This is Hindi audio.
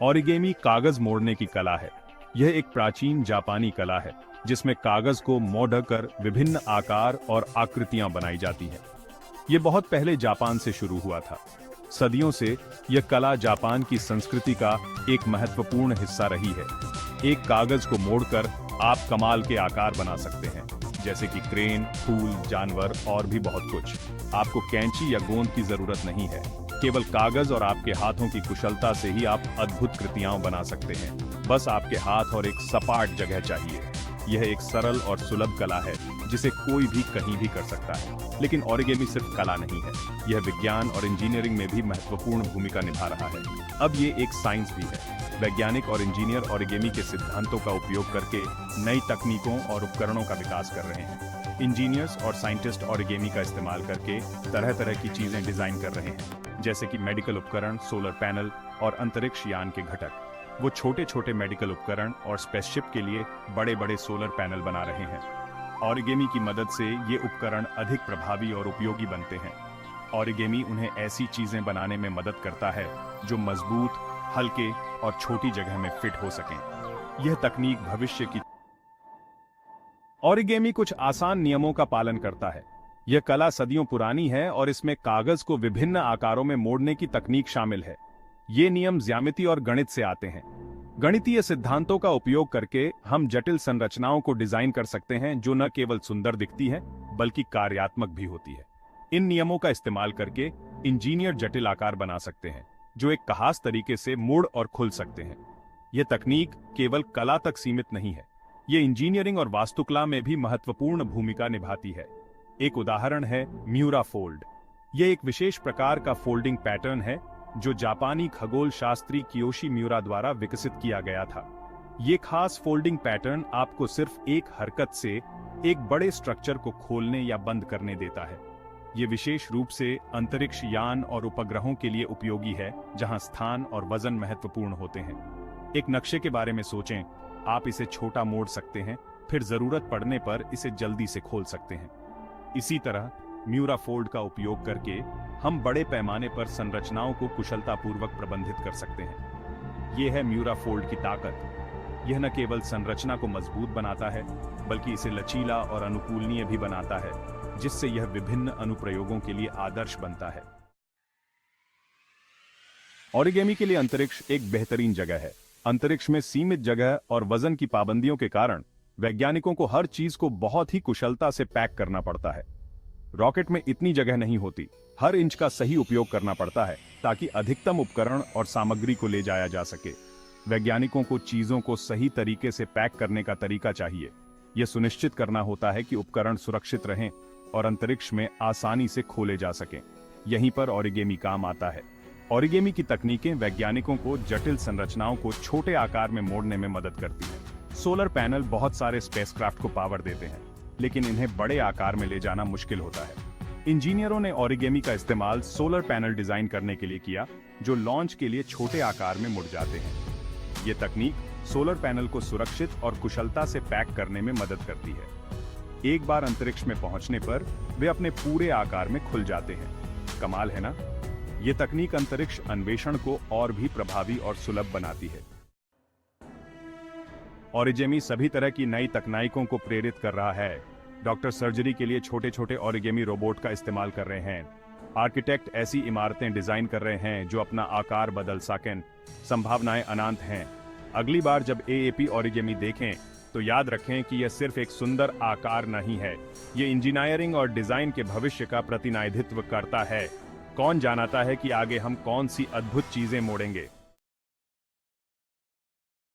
ओरिगेमी कागज मोड़ने की कला है। यह एक प्राचीन जापानी कला है जिसमें कागज को मोड़कर विभिन्न आकार और आकृतियां बनाई जाती हैं। यह बहुत पहले जापान से शुरू हुआ था। सदियों से यह कला जापान की संस्कृति का एक महत्वपूर्ण हिस्सा रही है। एक कागज को मोड़कर आप कमाल के आकार बना सकते हैं, जैसे कि क्रेन, फूल, जानवर और भी बहुत कुछ। आपको कैंची या गोंद की जरूरत नहीं है। केवल कागज और आपके हाथों की कुशलता से ही आप अद्भुत कृतियां बना सकते हैं। बस आपके हाथ और एक सपाट जगह चाहिए। यह एक सरल और सुलभ कला है जिसे कोई भी कहीं भी कर सकता है। लेकिन ओरिगेमी सिर्फ कला नहीं है, यह विज्ञान और इंजीनियरिंग में भी महत्वपूर्ण भूमिका निभा रहा है। अब ये एक साइंस भी है। वैज्ञानिक और इंजीनियर ओरिगेमी के सिद्धांतों का उपयोग करके नई तकनीकों और उपकरणों का विकास कर रहे हैं। इंजीनियर्स और साइंटिस्ट ओरिगेमी का इस्तेमाल करके तरह तरह की चीजें डिजाइन कर रहे हैं, जैसे कि मेडिकल उपकरण, सोलर पैनल और अंतरिक्ष यान के घटक। वो छोटे छोटे मेडिकल उपकरण और स्पेसशिप के लिए बड़े बड़े सोलर पैनल बना रहे हैं। ओरिगेमी की मदद से ये उपकरण अधिक प्रभावी और उपयोगी बनते हैं। ओरिगेमी उन्हें ऐसी चीजें बनाने में मदद करता है जो मजबूत, हल्के और छोटी जगह में फिट हो सकें। यह तकनीक भविष्य की। ओरिगेमी कुछ आसान नियमों का पालन करता है। यह कला सदियों पुरानी है और इसमें कागज को विभिन्न आकारों में मोड़ने की तकनीक शामिल है। ये नियम ज्यामिति और गणित से आते हैं। गणितीय सिद्धांतों का उपयोग करके हम जटिल संरचनाओं को डिजाइन कर सकते हैं जो न केवल सुंदर दिखती हैं बल्कि कार्यात्मक भी होती है। इन नियमों का इस्तेमाल करके इंजीनियर जटिल आकार बना सकते हैं जो एक खास तरीके से मुड़ और खुल सकते हैं। यह तकनीक केवल कला तक सीमित नहीं है, ये इंजीनियरिंग और वास्तुकला में भी महत्वपूर्ण भूमिका निभाती है। एक उदाहरण है म्यूरा फोल्ड। यह एक विशेष प्रकार का फोल्डिंग पैटर्न है जो जापानी खगोल शास्त्री कियोशी म्यूरा द्वारा विकसित किया गया था। ये खास फोल्डिंग पैटर्न आपको सिर्फ एक हरकत से एक बड़े स्ट्रक्चर को खोलने या बंद करने देता है। ये विशेष रूप से अंतरिक्ष यान और उपग्रहों के लिए उपयोगी है, जहां स्थान और वजन महत्वपूर्ण होते हैं। एक नक्शे के बारे में सोचें, आप इसे छोटा मोड़ सकते हैं, फिर जरूरत पड़ने पर इसे जल्दी से खोल सकते हैं। इसी तरह म्यूरा फोल्ड का उपयोग करके हम बड़े पैमाने पर संरचनाओं को कुशलतापूर्वक प्रबंधित कर सकते हैं। यह है म्यूरा फोल्ड की ताकत। यह न केवल संरचना को मजबूत बनाता है बल्कि इसे लचीला और अनुकूलनीय भी बनाता है, जिससे यह विभिन्न अनुप्रयोगों के लिए आदर्श बनता है। ओरिगेमी के लिए अंतरिक्ष एक बेहतरीन जगह है। अंतरिक्ष में सीमित जगह और वजन की पाबंदियों के कारण वैज्ञानिकों को हर चीज को बहुत ही कुशलता से पैक करना पड़ता है। रॉकेट में इतनी जगह नहीं होती। हर इंच का सही उपयोग करना पड़ता है ताकि अधिकतम उपकरण और सामग्री को ले जाया जा सके। वैज्ञानिकों को चीजों को सही तरीके से पैक करने का तरीका चाहिए। यह सुनिश्चित करना होता है कि उपकरण सुरक्षित रहें और अंतरिक्ष में आसानी से खोले जा सकें। यहीं पर ओरिगेमी काम आता है। ओरिगेमी की तकनीकें वैज्ञानिकों को जटिल संरचनाओं को छोटे आकार में मोड़ने में मदद करती हैं। सोलर पैनल बहुत सारे स्पेसक्राफ्ट को पावर देते हैं, लेकिन इन्हें बड़े आकार में ले जाना मुश्किल होता है। इंजीनियरों ने ओरिगेमी का इस्तेमाल सोलर पैनल डिजाइन करने के लिए किया जो लॉन्च के लिए छोटे आकार में मुड़ जाते हैं। ये तकनीक सोलर पैनल को सुरक्षित और कुशलता से पैक करने में मदद करती है। एक बार अंतरिक्ष में पहुंचने पर वे अपने पूरे आकार में खुल जाते हैं। कमाल है ना? ये तकनीक अंतरिक्ष अन्वेषण को और भी प्रभावी और सुलभ बनाती है। ओरिगेमी सभी तरह की नई तकनीकों को प्रेरित कर रहा है। डॉक्टर सर्जरी के लिए छोटे छोटे ओरिगेमी रोबोट का इस्तेमाल कर रहे हैं। आर्किटेक्ट ऐसी इमारतें डिजाइन कर रहे हैं जो अपना आकार बदल सकें। संभावनाएं अनंत हैं। अगली बार जब एएपी ओरिगेमी देखें तो याद रखें कि यह सिर्फ एक सुंदर आकार नहीं है, ये इंजीनियरिंग और डिजाइन के भविष्य का प्रतिनिधित्व करता है। कौन जानता है कि आगे हम कौन सी अद्भुत चीजें मोड़ेंगे।